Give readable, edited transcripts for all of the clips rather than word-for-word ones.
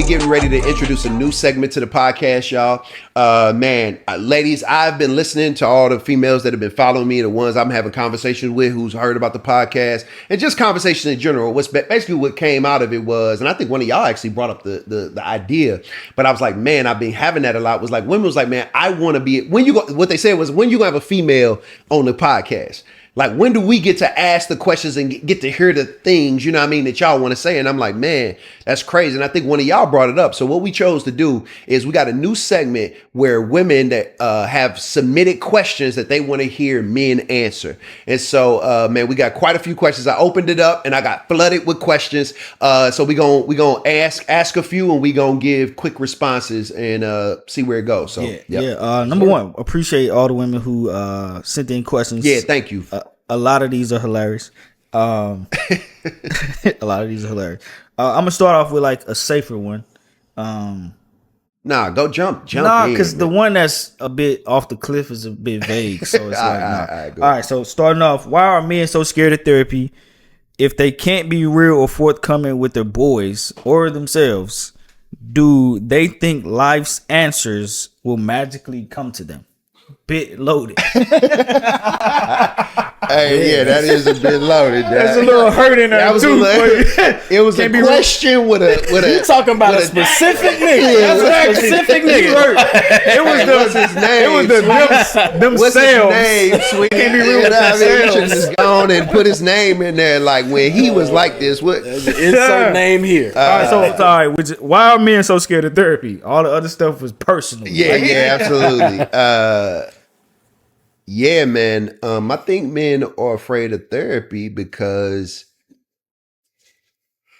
we getting ready to introduce a new segment to the podcast, y'all. Ladies, I've been listening to all the females that have been following me, the ones I'm having conversations with who's heard about the podcast, and just conversations in general. What's basically what came out of it was, and I think one of y'all actually brought up the idea, but I was like, man, I've been having that a lot. Was like, women was like, man, I want to be, what they said was, when you gonna have a female on the podcast? Like, when do we get to ask the questions and get to hear the things, you know what I mean, that y'all want to say? And I'm like, man, that's crazy. And I think one of y'all brought it up. So what we chose to do is we got a new segment where women that have submitted questions that they want to hear men answer. And so, man, we got quite a few questions. I opened it up and I got flooded with questions. So we gonna ask a few and we gonna give quick responses and see where it goes. So number one, appreciate all the women who sent in questions. Yeah, thank you. A lot of these are hilarious. I'm gonna start off with like a safer one. Nah, go jump. Nah, because the one that's a bit off the cliff is a bit vague. So it's like, all right. So starting off, why are men so scared of therapy? If they can't be real or forthcoming with their boys or themselves, do they think life's answers will magically come to them? Bit loaded. Hey, yeah, that is a bit loaded. That's a little hurt in there too. It was a question with a. You talking about a specific nigga? That's a specific nigga. It was his name. It was themselves. What's his name? Sweet. Can't be real with themselves. Should just gone and put his name in there. Like when he was like this. What insert name here? All right. Why are men so scared of therapy? All the other stuff was personal. Yeah, absolutely. Yeah, man. I think men are afraid of therapy because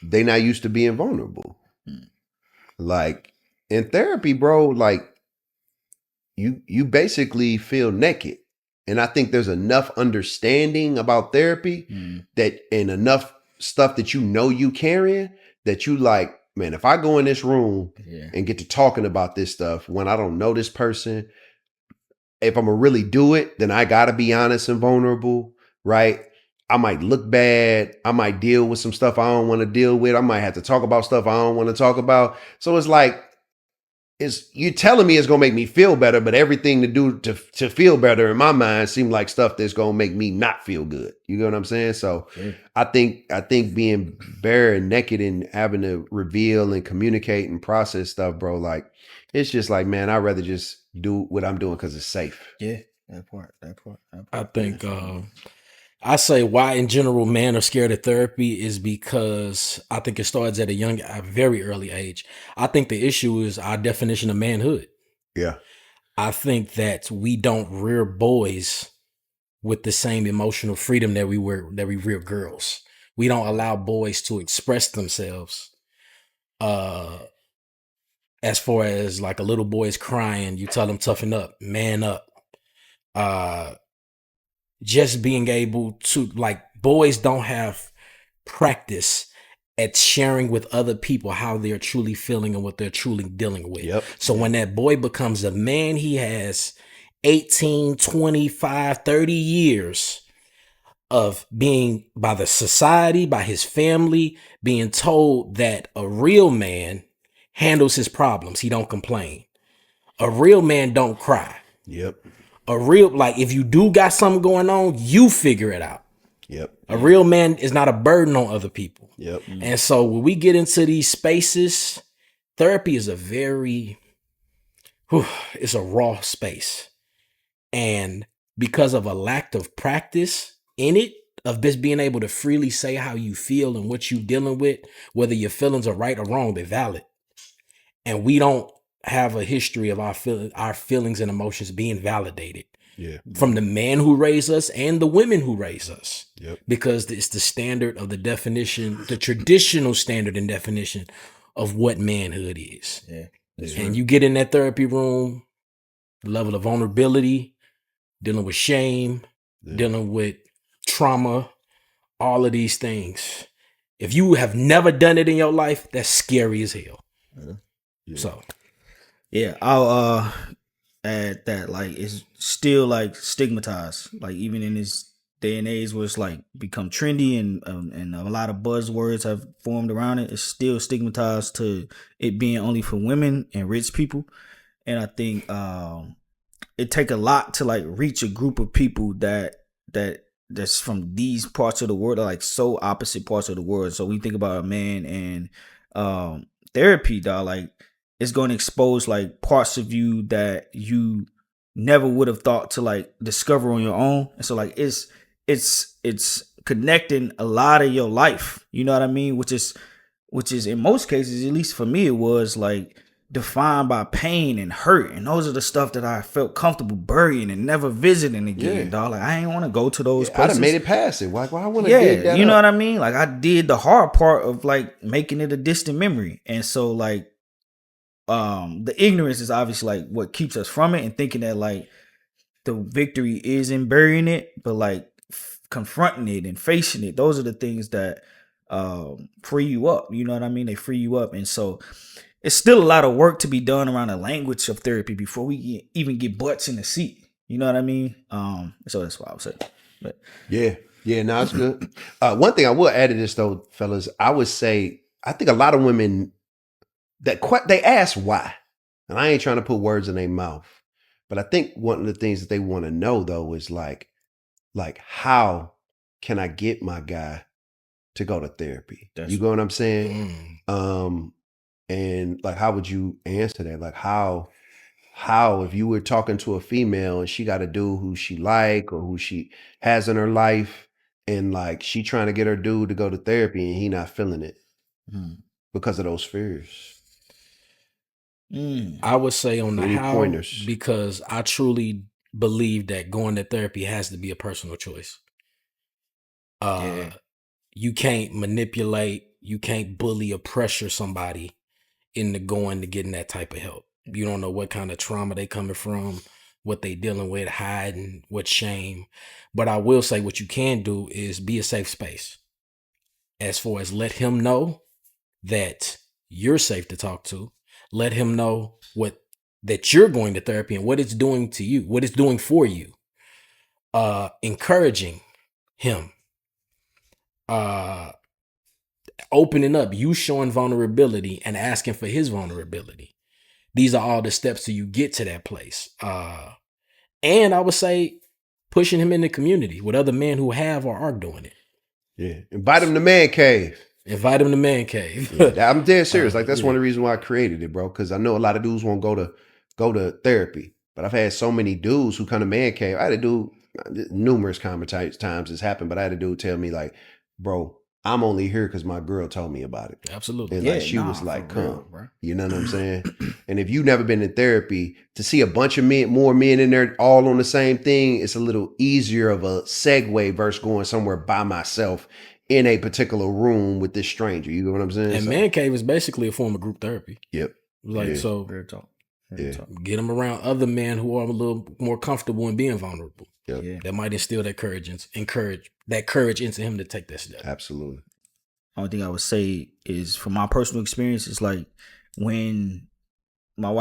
they not used to being vulnerable. Like in therapy, bro, like you basically feel naked. And I think there's enough understanding about therapy that and enough stuff that you carrying that you like, man, if I go in this room and get to talking about this stuff when I don't know this person, if I'm gonna really do it, then I gotta be honest and vulnerable, right? I might look bad. I might deal with some stuff I don't want to deal with. I might have to talk about stuff I don't want to talk about. So it's like, you telling me it's gonna make me feel better, but everything to do to feel better in my mind seemed like stuff that's gonna make me not feel good. You know what I'm saying? So I think being bare and naked and having to reveal and communicate and process stuff, bro, like it's just like, man, I'd rather just do what I'm doing because it's safe. Yeah, that part. I think I say why in general men are scared of therapy is because I think it starts at a very early age. I think the issue is our definition of manhood. Yeah. I think that we don't rear boys with the same emotional freedom that we rear girls. We don't allow boys to express themselves. As far as like a little boy is crying, you tell them toughen up, man up. Just being able to, like, boys don't have practice at sharing with other people how they're truly feeling and what they're truly dealing with. Yep. So when that boy becomes a man, he has 18, 25, 30 years of being by the society, by his family, being told that a real man handles his problems. He don't complain. A real man don't cry. Yep. A real, like, if you do got something going on, you figure it out. Yep. A real man is not a burden on other people. Yep. And so when we get into these spaces, therapy is it's a raw space. And because of a lack of practice in it, of just being able to freely say how you feel and what you're dealing with, whether your feelings are right or wrong, they're valid. And we don't have a history of our feelings and emotions being validated from the men who raised us and the women who raised us. Yep. Because it's the standard of the definition, the traditional standard and definition of what manhood is. Yeah. And you get in that therapy room, the level of vulnerability, dealing with shame, dealing with trauma, all of these things. If you have never done it in your life, that's scary as hell. Yeah. So, yeah, I'll add that, like, it's still like stigmatized, like even in this day and age where it's like become trendy and a lot of buzzwords have formed around it, it's still stigmatized to it being only for women and rich people. And I think it take a lot to like reach a group of people that's from these parts of the world, like so opposite parts of the world. So we think about a man and therapy, dog, like it's going to expose like parts of you that you never would have thought to like discover on your own. And so like it's connecting a lot of your life, you know what I mean, which is in most cases, at least for me, it was like defined by pain and hurt, and those are the stuff that I felt comfortable burying and never visiting again, dog. Like I ain't want to go to those places. I'd have made it past it. Like, well, I want to dig that you know what I mean? Like I did the hard part of like making it a distant memory, and so like the ignorance is obviously like what keeps us from it, and thinking that like the victory is in burying it, but like confronting it and facing it, those are the things that free you up, you know what I mean? They free you up. And so it's still a lot of work to be done around the language of therapy before we even get butts in the seat, you know what I mean? So that's what I would say. But yeah, no, it's good. One thing I will add to this though, fellas, I would say I think a lot of women they ask why, and I ain't trying to put words in their mouth, but I think one of the things that they want to know though is like how can I get my guy to go to therapy? You know what I'm saying? And like, how would you answer that? Like how if you were talking to a female and she got a dude who she like or who she has in her life, and like she trying to get her dude to go to therapy and he not feeling it because of those fears. I would say on the how, pointers? Because I truly believe that going to therapy has to be a personal choice. You can't manipulate, you can't bully or pressure somebody into going to getting that type of help. You don't know what kind of trauma they coming from, what they dealing with, hiding, what shame. But I will say what you can do is be a safe space. As far as let him know that you're safe to talk to. Let him know that you're going to therapy and what it's doing to you, what it's doing for you. Encouraging him. Opening up, you showing vulnerability and asking for his vulnerability. These are all the steps till you get to that place. And I would say pushing him in the community with other men who have or are doing it. Yeah. Invite him to man cave. Invite him to man cave. Yeah, I'm dead serious. Like that's one of the reasons why I created it, bro. Because I know a lot of dudes won't go to therapy, but I've had so many dudes who come to man cave. I had a dude numerous times it's happened, but I had a dude tell me like, bro, I'm only here because my girl told me about it. Absolutely. And like she was like, come, bro. You know what I'm saying? And if you've never been in therapy, to see a bunch of more men in there all on the same thing, it's a little easier of a segue versus going somewhere by myself in a particular room with this stranger. You know what I'm saying? And man cave is basically a form of group therapy. Yep. Like, so Real talk. Get them around other men who are a little more comfortable in being vulnerable. Yep. Yeah. That might instill that courage into him to take that step. Absolutely. Only thing I would say is from my personal experience is like when my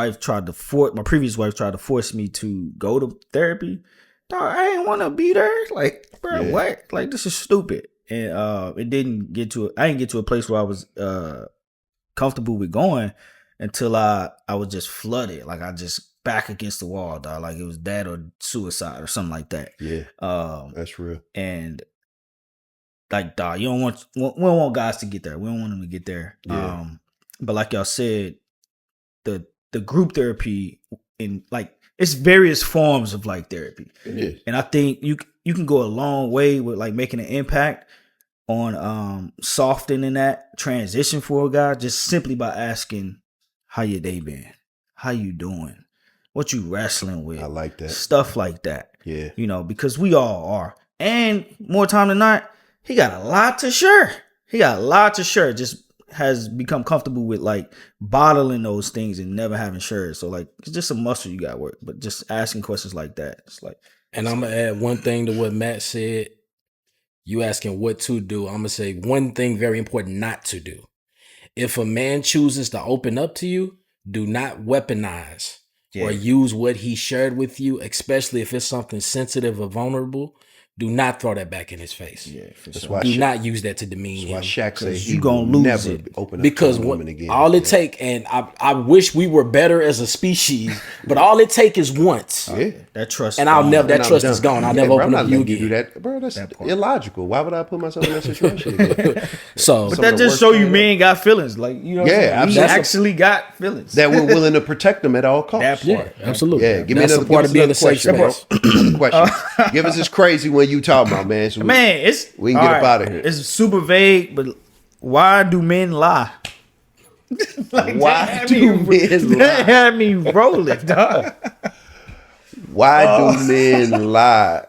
previous wife tried to force me to go to therapy, dog, I ain't want to be there. Like, bro, what? Like, this is stupid. And I didn't get to a place where I was comfortable with going until I was just flooded. Like I just back against the wall, dog. Like it was that or suicide or something like that. Yeah. That's real. And like, dog, we don't want guys to get there. We don't want them to get there. Yeah. But like y'all said, the group therapy in like it's various forms of like therapy. It is. And I think you can go a long way with like making an impact on softening that transition for a guy just simply by asking how your day been, how you doing, what you wrestling with. I like that. Stuff like that. Yeah. You know, because we all are. And more time than not, he got a lot to share. Just has become comfortable with like bottling those things and never having shared. So like it's just a muscle you got to work. But just asking questions like that, it's like. And I'm gonna add one thing to what Matt said. You asking what to do. I'm gonna say one thing very important not to do. If a man chooses to open up to you, do not weaponize or use what he shared with you, especially if it's something sensitive or vulnerable. Do not throw that back in his face. Yeah, for That's sure. why Do not use that to demean him. Why Shaq said he you gonna will lose never it. open up Because to a woman again. all it take, and I wish we were better as a species, but all it take is once. Yeah. That trust. And I'll never, that I'm trust done. is gone. I'll Yeah, never bro, open I'm up not you letting again. do that. Bro, that's part. illogical. Why would I put myself in that situation again? So, But Some that of the just worst show you thing men got feelings. Like, you know what Yeah, I'm saying? We absolutely. actually got feelings. That we're willing to protect them at all costs. That part. yeah, absolutely. Yeah, give me That's another, a part of give being us a safe another space. question, bro. Another question. Give us this crazy one you talking about, man. So Man, it's we can get all up out of here. It's super vague, but why do men lie? Like, Why that had do me- men That lie? had me rolling, dog. Why do men lie?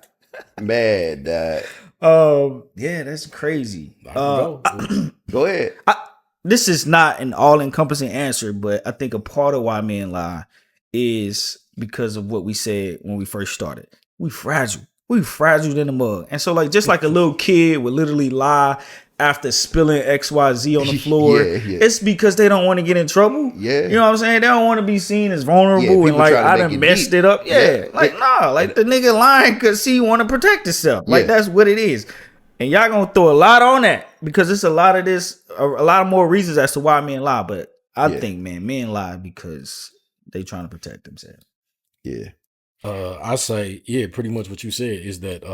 Man, Yeah, that's crazy. Go. go ahead. This is not an all-encompassing answer, but I think a part of why men lie is because of what we said when we first started. We fragile. We fragile in the mug. And so, like, just like a little kid would literally lie after spilling XYZ on the floor, Yeah. it's because they don't want to get in trouble. Yeah. You know what I'm saying? They don't want to be seen as vulnerable people and like, try to I make done it messed deep. it up. Yeah. Yeah. Like, nah, like the nigga lying because he want to protect himself. Like, Yeah. that's what it is. And y'all gonna throw a lot on that because it's a lot of this, a lot more reasons as to why men lie. But I think, man, men lie because they trying to protect themselves. Yeah. I say, yeah, pretty much what you said is that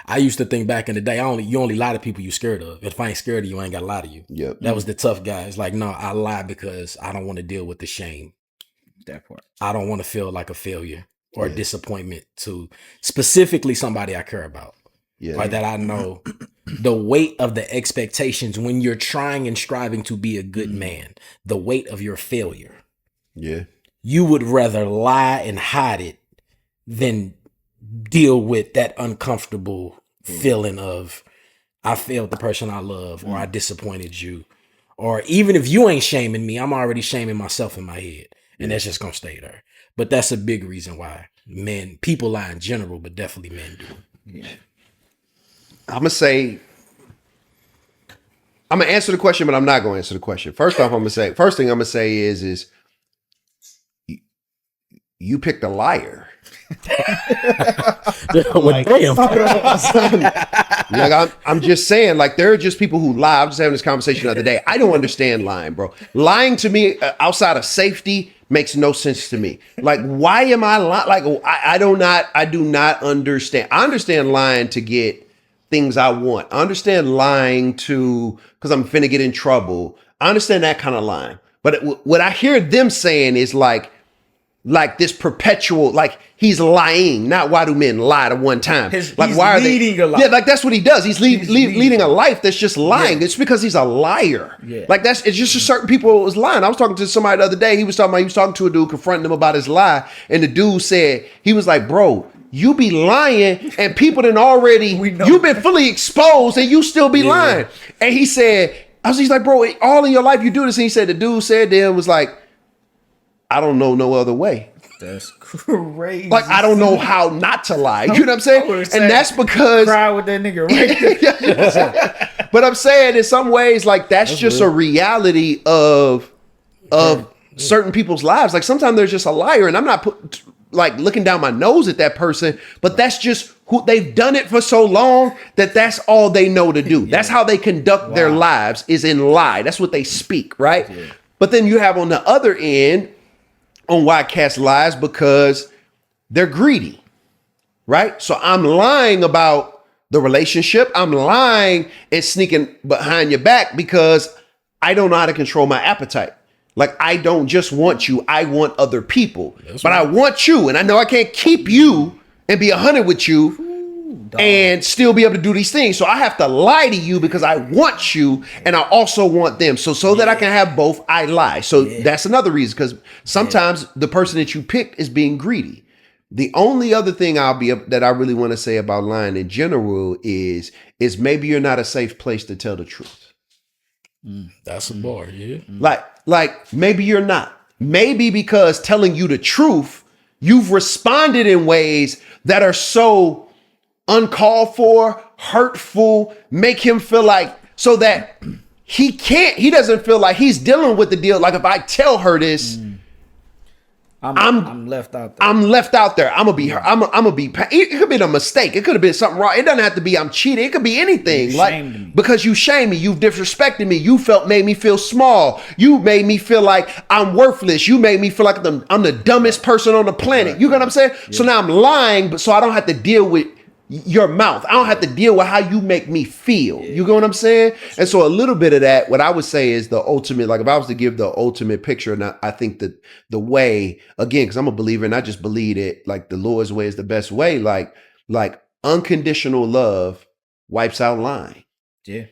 I used to think back in the day, you only lie to people you scared of. If I ain't scared of you, I ain't gotta lie to you. Yep. That was the tough guy. It's like, no, I lie because I don't want to deal with the shame. That part. I don't want to feel like a failure or a disappointment to specifically somebody I care about. Yeah. Or that I know the weight of the expectations when you're trying and striving to be a good man, the weight of your failure. Yeah. You would rather lie and hide it than deal with that uncomfortable feeling of I failed the person I love or I disappointed you. Or even if you ain't shaming me, I'm already shaming myself in my head. And that's just gonna stay there. But that's a big reason why people lie in general, but definitely men do. Yeah. I'm gonna say I'm gonna answer the question, but I'm not gonna answer the question. First thing I'm gonna say is you picked a liar. Like, damn. Like I'm just saying, like there are just people who lie. I was just having this conversation the other day. I don't understand lying, bro. Lying to me outside of safety makes no sense to me. Like, why am I lying? Like, I do not understand. I understand lying to get things I want. I understand lying because I'm finna get in trouble. I understand that kind of lying. But what I hear them saying is like this perpetual, like he's lying. Not why do men lie to one time? He's why are leading they? a lie. Yeah, like that's what he does. He's leading a life that's just lying. Yeah. It's because he's a liar. Yeah. Like it's just certain people was lying. I was talking to somebody the other day. He was talking to a dude, confronting him about his lie, and the dude said he was like, "Bro, you be lying, and people done already. You've been fully exposed, and you still be lying." And he said, he's like, "Bro, all in your life you do this." And he said, the dude said to him was like, "I don't know no other way." That's crazy. Like, I don't know how not to lie. You know what I'm saying? And that's because cry with that nigga right there. but I'm saying in some ways, like that's just a reality of certain people's lives. Like sometimes there's just a liar, and I'm not looking down my nose at that person, but that's just who they've done it for so long that that's all they know to do. That's how they conduct their lives, is in lie. That's what they speak, right? Yeah. But then you have on the other end on why cats lies because they're greedy, right? So I'm lying about the relationship. I'm lying and sneaking behind your back because I don't know how to control my appetite. Like, I don't just want you, I want other people. But right. I want you, and I know I can't keep you and be 100 with you and still be able to do these things. So I have to lie to you because I want you and I also want them. So that I can have both, I lie. So that's another reason, because sometimes the person that you picked is being greedy. The only other thing that I really want to say about lying in general is maybe you're not a safe place to tell the truth. That's a bar, yeah. Like maybe you're not. Maybe because telling you the truth, you've responded in ways that are so uncalled for, hurtful, make him feel like, so that he doesn't feel like he's dealing with the deal. Like if I tell her this, I'm left out there. I'm left out there. I'm gonna be hurt. I'm gonna be. It could be a mistake. It could have been something wrong. It doesn't have to be I'm cheating. It could be anything. You like shamed me. because you shamed me. You've disrespected me. You made me feel small. You made me feel like I'm worthless. You made me feel like I'm the dumbest person on the planet. You know what I'm saying? Yeah. So now I'm lying, but so I don't have to deal with your mouth. I don't have to deal with how you make me feel. Yeah. You get what I'm saying? And so a little bit of that, what I would say is the ultimate, like if I was to give the ultimate picture, and I think that the way, again, because I'm a believer and I just believe that like the Lord's way is the best way, like unconditional love wipes out lying. Yeah.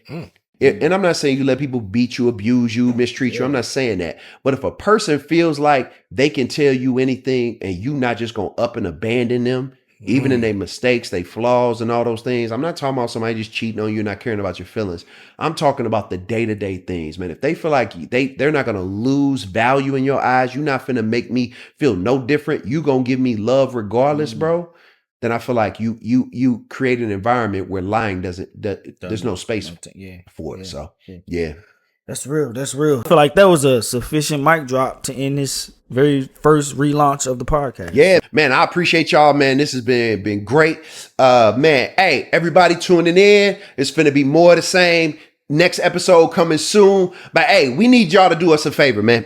And I'm not saying you let people beat you, abuse you, mistreat you. I'm not saying that. But if a person feels like they can tell you anything and you not just going to up and abandon them, even in their mistakes, their flaws and all those things. I'm not talking about somebody just cheating on you and not caring about your feelings. I'm talking about the day-to-day things, man. If they feel like they're not going to lose value in your eyes, you're not finna make me feel no different. You going to give me love regardless, bro. Then I feel like you create an environment where lying there's no space for it. So, yeah. That's real. That's real. I feel like that was a sufficient mic drop to end this very first relaunch of the podcast. Yeah, man, I appreciate y'all, man. This has been great. Man, hey, everybody tuning in. It's finna be more of the same. Next episode coming soon. But hey, we need y'all to do us a favor, man.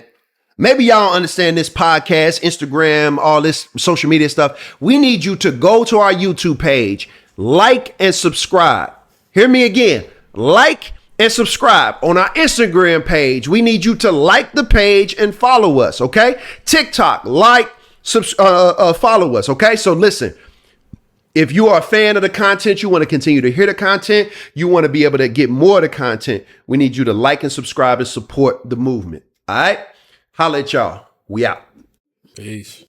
Maybe y'all don't understand this podcast, Instagram, all this social media stuff. We need you to go to our YouTube page, like and subscribe. Hear me again. Like and subscribe on our Instagram page. We need you to like the page and follow us, okay? TikTok, follow us, okay? So listen, if you are a fan of the content, you want to continue to hear the content, you want to be able to get more of the content, we need you to like and subscribe and support the movement, all right? Holla at y'all. We out. Peace.